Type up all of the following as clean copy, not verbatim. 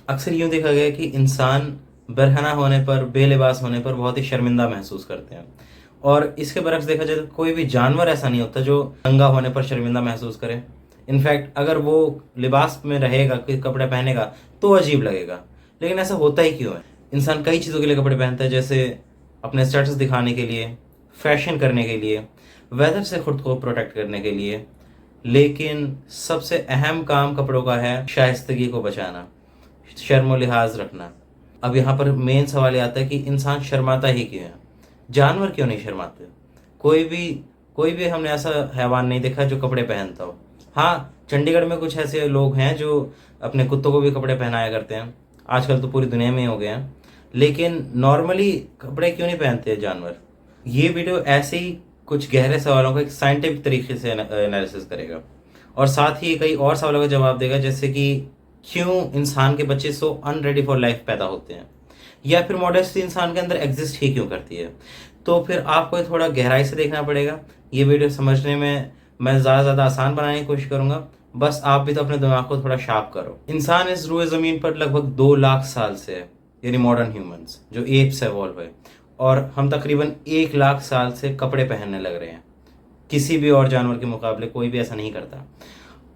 अक्सर यूँ देखा गया है कि इंसान बरहना होने पर, बेलिबास होने पर बहुत ही शर्मिंदा महसूस करते हैं। और इसके बरक्स देखा जाए तो कोई भी जानवर ऐसा नहीं होता जो नंगा होने पर शर्मिंदा महसूस करे। इनफैक्ट अगर वो लिबास में रहेगा, कोई कपड़े पहनेगा तो अजीब लगेगा। लेकिन ऐसा होता ही क्यों है? इंसान कई चीज़ों के लिए कपड़े पहनता है, जैसे अपने स्टेटस दिखाने के लिए, फैशन करने के लिए, वेदर से खुद को प्रोटेक्ट करने के लिए। लेकिन सबसे अहम काम कपड़ों का है शाइस्तगी को बचाना, शर्म लिहाज रखना। अब यहाँ पर मेन सवाल ये आता है कि इंसान शर्माता ही क्यों है? जानवर क्यों नहीं शर्माते? कोई भी कोई भी हमने ऐसा हैवान नहीं देखा जो कपड़े पहनता हो। हाँ, चंडीगढ़ में कुछ ऐसे लोग हैं जो अपने कुत्तों को भी कपड़े पहनाया करते हैं। आजकल तो पूरी दुनिया में ही हो गए हैं। लेकिन नॉर्मली कपड़े क्यों नहीं पहनते जानवर? ये वीडियो ऐसे ही कुछ गहरे सवालों का एक साइंटिफिक तरीके से एनालिसिस करेगा, और साथ ही कई और सवालों का जवाब देगा, जैसे कि क्यों इंसान के बच्चे सो अनरेडी फॉर लाइफ पैदा होते हैं, या फिर मॉडेस्टी इंसान के अंदर एग्जिस्ट ही क्यों करती है। तो फिर आपको थोड़ा गहराई से देखना पड़ेगा। ये वीडियो समझने में मैं ज़्यादा आसान बनाने की कोशिश करूंगा। बस आप भी तो अपने दिमाग को थोड़ा शार्प करो। इंसान इस रूए ज़मीन पर लगभग 2 लाख साल से है, यानी मॉडर्न ह्यूमंस जो एप से इवॉल्व है, और हम तकरीबन 1 लाख साल से कपड़े पहनने लग रहे हैं। किसी भी और जानवर के मुकाबले कोई भी ऐसा नहीं करता।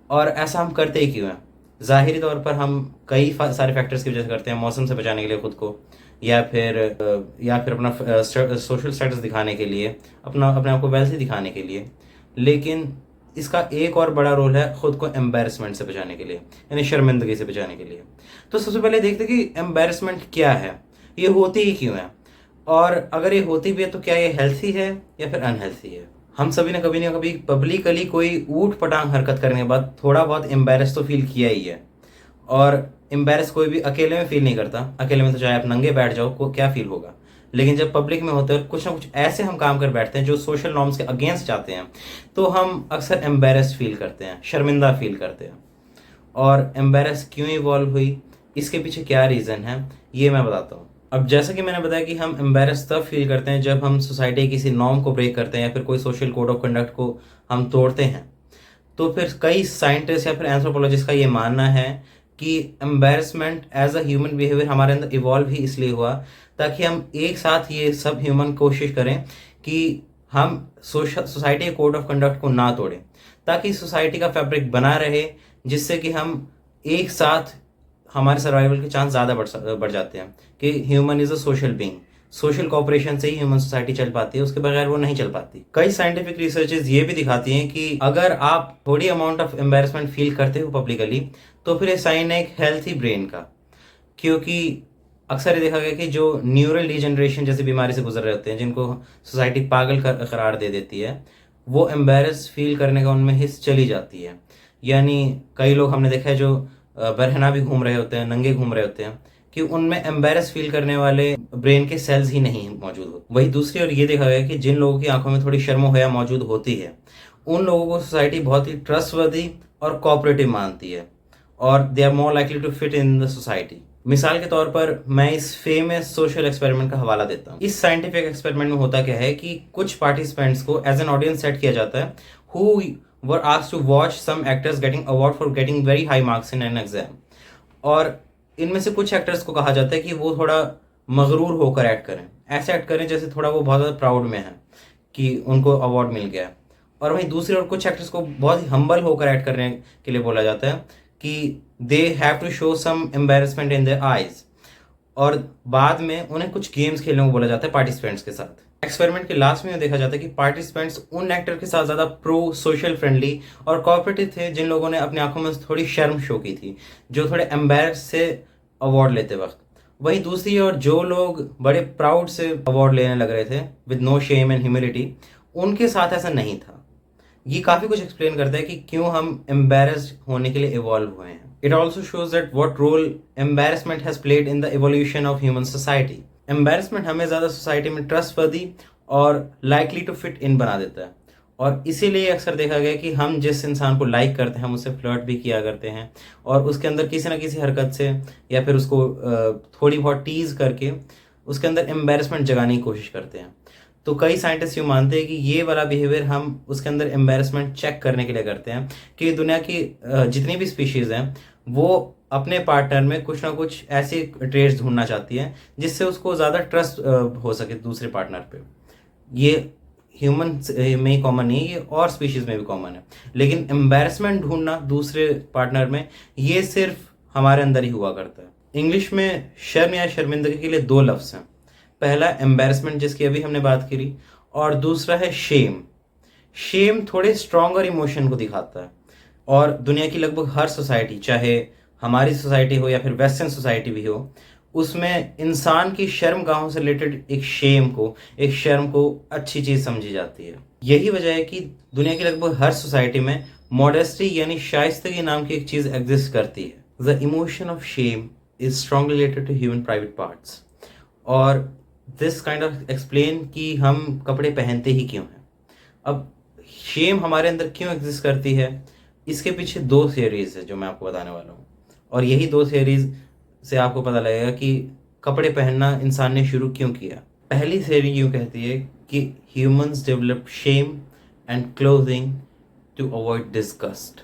और ऐसा हम करते ही क्यों हैं? ज़ाहिरी तौर पर हम कई सारे फैक्टर्स की वजह से करते हैं। मौसम से बचाने के लिए खुद को, या फिर अपना सोशल स्टेटस दिखाने के लिए, अपने आप को वेल्थी दिखाने के लिए। लेकिन इसका एक और बड़ा रोल है खुद को एम्बैरसमेंट से बचाने के लिए, यानी शर्मिंदगी से बचाने के लिए। तो सबसे पहले देखते हैं कि एम्बैरसमेंट क्या है, ये होती ही क्यों है, और अगर ये होती भी है तो क्या ये हेल्थी है या फिर अनहेल्थी है। हम सभी ने कभी ना कभी पब्लिकली कोई ऊट पटांग हरकत करने के बाद थोड़ा बहुत एम्बैरस तो फील किया ही है। और एम्बैरस कोई भी अकेले में फील नहीं करता। अकेले में तो चाहे आप नंगे बैठ जाओ, को क्या फील होगा। लेकिन जब पब्लिक में होते हैं, कुछ ना कुछ ऐसे हम काम कर बैठते हैं जो सोशल नॉर्म्स के अगेंस्ट जाते हैं, तो हम अक्सर एम्बैरस फील करते हैं, शर्मिंदा फील करते हैं। और एम्बैरस क्यों इवॉल्व हुई, इसके पीछे क्या रीज़न है, ये मैं बताता हूँ। अब जैसा कि मैंने बताया कि हम एम्बैरस तब फील करते हैं जब हम सोसाइटी के किसी नॉर्म को ब्रेक करते हैं, या फिर कोई सोशल कोड ऑफ कंडक्ट को हम तोड़ते हैं। तो फिर कई साइंटिस्ट या फिर एंथ्रोपोलॉजिस्ट का ये मानना है कि embarrassment as a human behaviour हमारे अंदर इवॉल्व ही इसलिए हुआ ताकि हम एक साथ ये सब ह्यूमन कोशिश करें कि हम सोसाइटी के कोड ऑफ कंडक्ट को ना तोड़ें, ताकि सोसाइटी का फैब्रिक बना रहे, जिससे कि हम एक साथ हमारे सर्वाइवल के चांस ज़्यादा बढ़ जाते हैं। कि human is a social being, social cooperation से ही ह्यूमन सोसाइटी चल पाती है, उसके बगैर वो नहीं चल पाती। कई साइंटिफिक रिसर्चेस ये भी दिखाती हैं कि अगर आप थोड़ी अमाउंट ऑफ एम्बैरसमेंट फील करते हो पब्लिकली, तो फिर ये साइन है एक हेल्थी ब्रेन का। क्योंकि अक्सर ये देखा गया कि जो न्यूरल डिजनरेशन जैसी बीमारी से गुजर रहे होते हैं, जिनको सोसाइटी पागल करार दे देती है, वो एम्बैरस फील करने का उनमें हिस्स चली जाती है। यानी कई लोग हमने देखा है जो बरहना भी घूम रहे होते हैं, नंगे घूम रहे होते हैं, कि उनमें एम्बैरस फील करने वाले ब्रेन के सेल्स ही नहीं मौजूद होते। वही दूसरी ओर ये देखा गया कि जिन लोगों की आंखों में थोड़ी शर्म हया मौजूद होती है, उन लोगों को सोसाइटी बहुत ही ट्रस्टवर्दी और कोऑपरेटिव मानती है, और they are more likely to fit in the society. मिसाल के तौर पर मैं इस फेमस सोशल एक्सपेरिमेंट का हवाला देता हूँ। इस साइंटिफिक एक्सपेरिमेंट में होता क्या है कि कुछ पार्टिसिपेंट्स को एज एन ऑडियंस सेट किया जाता है, who were asked to watch some actors getting award for getting very high marks in an exam. और इनमें से कुछ एक्टर्स को कहा जाता है कि वो थोड़ा मगरूर होकर एक्ट करें, ऐसे एक्ट करें जैसे थोड़ा वो बहुत ज़्यादा प्राउड में है कि उनको अवार्ड मिल गया। और वहीं दूसरी ओर कुछ एक्टर्स को बहुत ही हम्बल होकर एक्ट करने के लिए बोला जाता है कि they have to show some embarrassment in their eyes. और बाद में उन्हें कुछ गेम्स खेलने को बोला जाता है पार्टिसिपेंट्स के साथ। एक्सपेरिमेंट के लास्ट में देखा जाता है कि पार्टिसिपेंट्स उन एक्टर के साथ ज़्यादा प्रो सोशल फ्रेंडली और कोऑपरेटिव थे जिन लोगों ने अपनी आंखों में थोड़ी शर्म शो की थी, जो थोड़े एम्बैरस से अवार्ड लेते वक्त। वहीं दूसरी ओर जो लोग बड़े प्राउड से अवार्ड लेने लग रहे थे with no shame and humility, उनके साथ ऐसा नहीं था। ये काफ़ी कुछ एक्सप्लेन करता है कि क्यों हम एम्बैरस्ड होने के लिए इवॉल्व हुए हैं। It also shows that what role embarrassment has played in the evolution of human society. Embarrassment हमें ज़्यादा सोसाइटी में ट्रस्टवर्दी और लाइकली टू फिट इन बना देता है, और इसीलिए अक्सर देखा गया कि हम जिस इंसान को लाइक करते हैं हम उससे फ्लर्ट भी किया करते हैं, और उसके अंदर किसी ना किसी हरकत से या फिर उसको थोड़ी बहुत टीज करके उसके अंदर एम्बैरसमेंट जगाने की कोशिश करते हैं। तो कई साइंटिस्ट यूँ मानते हैं कि ये वाला बिहेवियर हम उसके अंदर एम्बेरसमेंट चेक करने के लिए करते हैं कि दुनिया की जितनी भी स्पीशीज़ हैं वो अपने पार्टनर में कुछ ना कुछ ऐसी ट्रेड्स ढूंढना चाहती है जिससे उसको ज़्यादा ट्रस्ट हो सके दूसरे पार्टनर पे। ये ह्यूमन में ही कॉमन नहीं है, ये और स्पीशीज़ में भी कॉमन है। लेकिन एम्बेरसमेंट ढूंढना दूसरे पार्टनर में, ये सिर्फ हमारे अंदर ही हुआ करता है। इंग्लिश में शर्म या शर्मिंदगी के लिए दो लफ्ज़ हैं। पहला एम्बेरसमेंट, जिसकी अभी हमने बात करी, और दूसरा है शेम। शेम थोड़े स्ट्रॉन्गर इमोशन को दिखाता है और दुनिया की लगभग हर सोसाइटी, चाहे हमारी सोसाइटी हो या फिर वेस्टर्न सोसाइटी भी हो, उसमें इंसान की शर्मगाहों से रिलेटेड एक शर्म को अच्छी चीज़ समझी जाती है। यही वजह है कि दुनिया की लगभग हर सोसाइटी में मॉडेस्टी यानी शाइस्तगी नाम की एक चीज़ एग्जिस्ट करती है। The emotion of shame is strongly related to human private parts. और दिस काइंड ऑफ एक्सप्लेन कि हम कपड़े पहनते ही क्यों हैं। अब शेम हमारे अंदर क्यों एग्जिस्ट करती है, इसके पीछे दो थियरीज है जो मैं आपको बताने वाला हूँ। और यही दो थियरीज से आपको पता लगेगा कि कपड़े पहनना इंसान ने शुरू क्यों किया। पहली थियरी यूँ कहती है कि humans develop shame and clothing to avoid disgust.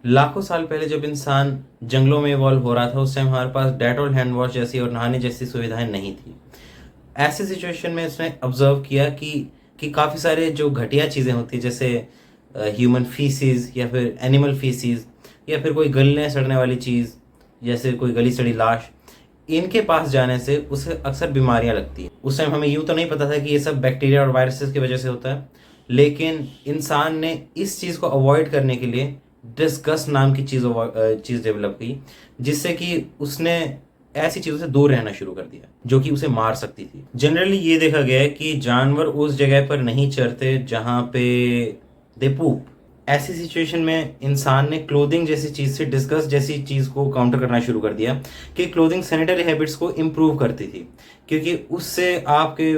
लाखों साल पहले जब इंसान जंगलों में इवॉल्व हो रहा था, उस टाइम हमारे पास डेटॉल हैंड वॉश जैसी और नहाने जैसी सुविधाएं नहीं थी। ऐसे सिचुएशन में इसने ऑब्जर्व किया कि काफ़ी सारे जो घटिया चीज़ें होती हैं, जैसे ह्यूमन फीसिस या फिर एनिमल फीसिस या फिर कोई गलने सड़ने वाली चीज़ जैसे कोई गली सड़ी लाश, इनके पास जाने से उसे अक्सर बीमारियां लगती हैं। उस टाइम हमें यूँ तो नहीं पता था कि ये सब बैक्टीरिया और वायरसेस की वजह से होता है, लेकिन इंसान ने इस चीज़ को अवॉइड करने के लिए डिस्गस्ट नाम की चीज़ डेवलप की, जिससे कि उसने ऐसी चीज़ों से दूर रहना शुरू कर दिया जो कि उसे मार सकती थी। जनरली ये देखा गया है कि जानवर उस जगह पर नहीं चरते जहाँ पे दे पूप। ऐसी सिचुएशन में इंसान ने क्लोथिंग जैसी चीज़ से डिस्गस्ट जैसी चीज़ को काउंटर करना शुरू कर दिया कि क्लोथिंग सैनिटरी हैबिट्स को इम्प्रूव करती थी, क्योंकि उससे आपके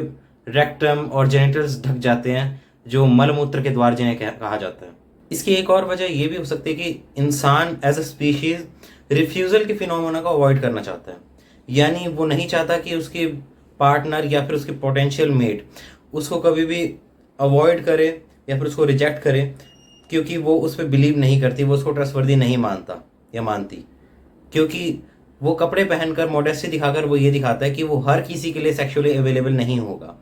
रेक्टम और जेनिटल्स ढक जाते हैं, जो मलमूत्र के द्वार जिन्हें कहा जाता है। इसकी एक और वजह यह भी हो सकती है कि इंसान एज अ स्पीशीज रिफ्यूज़ल के फिनोमेना को अवॉइड करना चाहता है। यानी वो नहीं चाहता कि उसके पार्टनर या फिर उसके पोटेंशियल मेट उसको कभी भी अवॉइड करे या फिर उसको रिजेक्ट करे, क्योंकि वो उस पर बिलीव नहीं करती, वो उसको ट्रस्टवर्दी नहीं मानता या मानती। क्योंकि वो कपड़े पहनकर मॉडेस्टी दिखाकर वो ये दिखाता है कि वो हर किसी के लिए सेक्सुअली अवेलेबल नहीं होगा,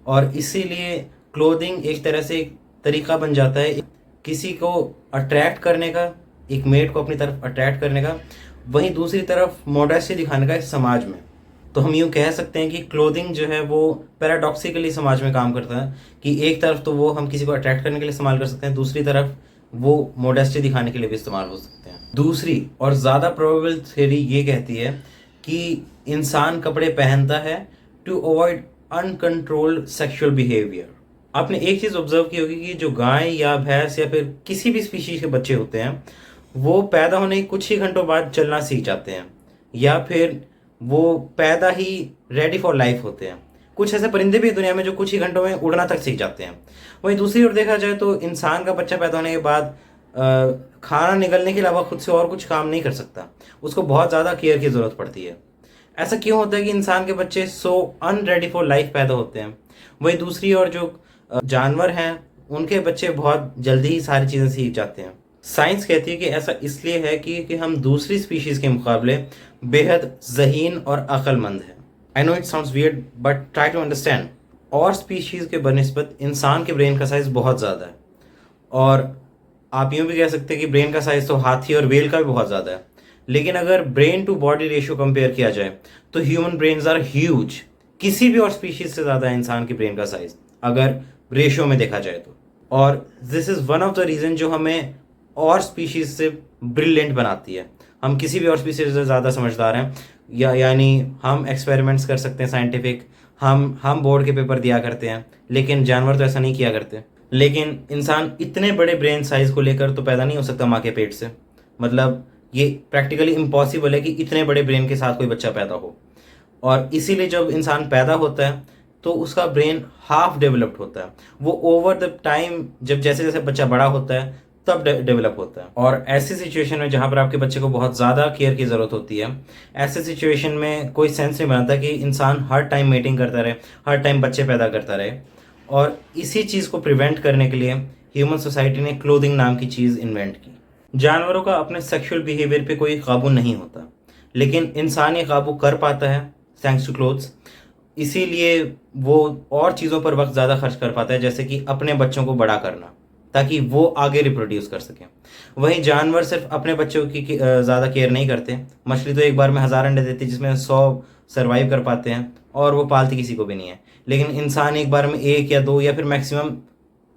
और इसीलिए क्लोथिंग एक तरह से एक तरीका बन जाता है किसी को अट्रैक्ट करने का, एक मेट को अपनी तरफ अट्रैक्ट करने का, वहीं दूसरी तरफ मॉडेस्टी दिखाने का इस समाज में। तो हम यूँ कह सकते हैं कि क्लोथिंग जो है वो पैराडॉक्सिकली समाज में काम करता है कि एक तरफ तो वो हम किसी को अट्रैक्ट करने के लिए इस्तेमाल कर सकते हैं, दूसरी तरफ वो मॉडेस्टी दिखाने के लिए भी इस्तेमाल हो सकते हैं। दूसरी और ज़्यादा प्रोबेबल थ्योरी ये कहती है कि इंसान कपड़े पहनता है to avoid uncontrolled sexual behaviour. आपने एक चीज़ ऑब्जर्व की होगी कि जो गाय या भैंस या फिर किसी भी स्पीशीज के बच्चे होते हैं, वो पैदा होने के कुछ ही घंटों बाद चलना सीख जाते हैं, या फिर वो पैदा ही रेडी फॉर लाइफ होते हैं। कुछ ऐसे परिंदे भी दुनिया में जो कुछ ही घंटों में उड़ना तक सीख जाते हैं। वहीं दूसरी ओर देखा जाए तो इंसान का बच्चा पैदा होने के बाद खाना निगलने के अलावा खुद से और कुछ काम नहीं कर सकता, उसको बहुत ज़्यादा केयर की ज़रूरत पड़ती है। ऐसा क्यों होता है कि इंसान के बच्चे सो अनरेडी फॉर लाइफ पैदा होते हैं, वहीं दूसरी ओर जो जानवर हैं उनके बच्चे बहुत जल्दी ही सारी चीज़ें सीख जाते हैं। साइंस कहती है कि ऐसा इसलिए है कि हम दूसरी स्पीशीज़ के मुकाबले बेहद ज़हीन और अक्लमंद हैं। I know it sounds weird but try to understand. और स्पीशीज़ के बनिस्बत इंसान के ब्रेन का साइज़ बहुत ज़्यादा है, और आप यूँ भी कह सकते हैं कि ब्रेन का साइज़ तो हाथी और व्हेल का भी बहुत ज़्यादा है। लेकिन अगर brain to body ratio compare किया जाए तो ह्यूमन ब्रेन्स आर ह्यूज। किसी भी और स्पीशीज़ से ज़्यादा है इंसान के ब्रेन का साइज़ अगर रेशियो में देखा जाए तो। और this is one of the reason जो हमें और स्पीशीज़ से ब्रिलियंट बनाती है। हम किसी भी और स्पीशीज़ से ज़्यादा समझदार हैं, यानी हम एक्सपेरिमेंट्स कर सकते हैं साइंटिफिक, हम बोर्ड के पेपर दिया करते हैं, लेकिन जानवर तो ऐसा नहीं किया करते। लेकिन इंसान इतने बड़े ब्रेन साइज़ को लेकर तो पैदा नहीं हो सकता माँ के पेट से। मतलब ये प्रैक्टिकली इम्पॉसिबल है कि इतने बड़े ब्रेन के साथ कोई बच्चा पैदा हो। और इसीलिए जब इंसान पैदा होता है तो उसका ब्रेन हाफ डेवलप्ड होता है। वो ओवर द टाइम जब जैसे जैसे बच्चा बड़ा होता है तब डेवलप होता है। और ऐसी सिचुएशन में जहाँ पर आपके बच्चे को बहुत ज़्यादा केयर की ज़रूरत होती है, ऐसे सिचुएशन में कोई सेंस नहीं बनता कि इंसान हर टाइम मीटिंग करता रहे, हर टाइम बच्चे पैदा करता रहे। और इसी चीज़ को प्रिवेंट करने के लिए ह्यूमन सोसाइटी ने क्लोथिंग नाम की चीज़ इन्वेंट की। जानवरों का अपने सेक्सुअल बिहेवियर पे कोई काबू नहीं होता, लेकिन इंसान ये काबू कर पाता है थैंक्स टू क्लोथ्स। इसीलिए वो और चीज़ों पर वक्त ज़्यादा खर्च कर पाता है, जैसे कि अपने बच्चों को बड़ा करना ताकि वो आगे रिप्रोड्यूस कर सकें। वहीं जानवर सिर्फ अपने बच्चों की ज़्यादा केयर नहीं करते। मछली तो एक बार में 1000 अंडे देती है, जिसमें 100 सर्वाइव कर पाते हैं और वो पालती किसी को भी नहीं है। लेकिन इंसान एक बार में 1 या 2 या फिर मैक्सिमम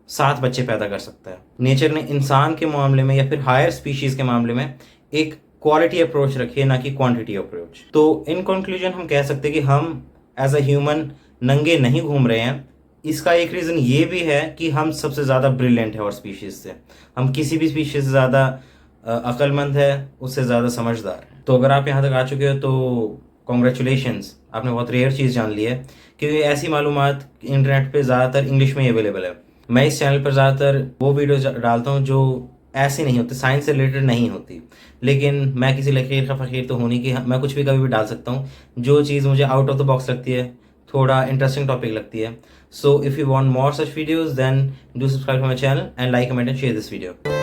7 बच्चे पैदा कर सकता है। नेचर ने इंसान के मामले में या फिर हायर स्पीशीज के मामले में एक क्वालिटी अप्रोच रखी है, ना कि क्वांटिटी अप्रोच। तो इन कंक्लूजन हम कह सकते हैं कि हम एज अ ह्यूमन नंगे नहीं घूम रहे हैं। इसका एक रीज़न ये भी है कि हम सबसे ज़्यादा ब्रिलियंट है और स्पीशीज से। हम किसी भी स्पीशीज से ज़्यादा अक्लमंद है, उससे ज़्यादा समझदार है। तो अगर आप यहाँ तक आ चुके हो तो कॉन्ग्रेचुलेशंस, आपने बहुत रेयर चीज़ जान ली है, क्योंकि ऐसी मालूमात इंटरनेट पे ज़्यादातर इंग्लिश में ही अवेलेबल है। मैं इस चैनल पर ज़्यादातर वो वीडियोज डालता हूँ जो ऐसी नहीं होती, साइंस से रिलेटेड नहीं होती। लेकिन मैं किसी लकीर का फ़कीर तो हूँ नहीं कि मैं कुछ भी कभी भी डाल सकता हूँ। जो चीज़ मुझे आउट ऑफ द बॉक्स लगती है, थोड़ा इंटरेस्टिंग टॉपिक लगती है। So if you want more such videos then do subscribe to my channel and like, comment and share this video.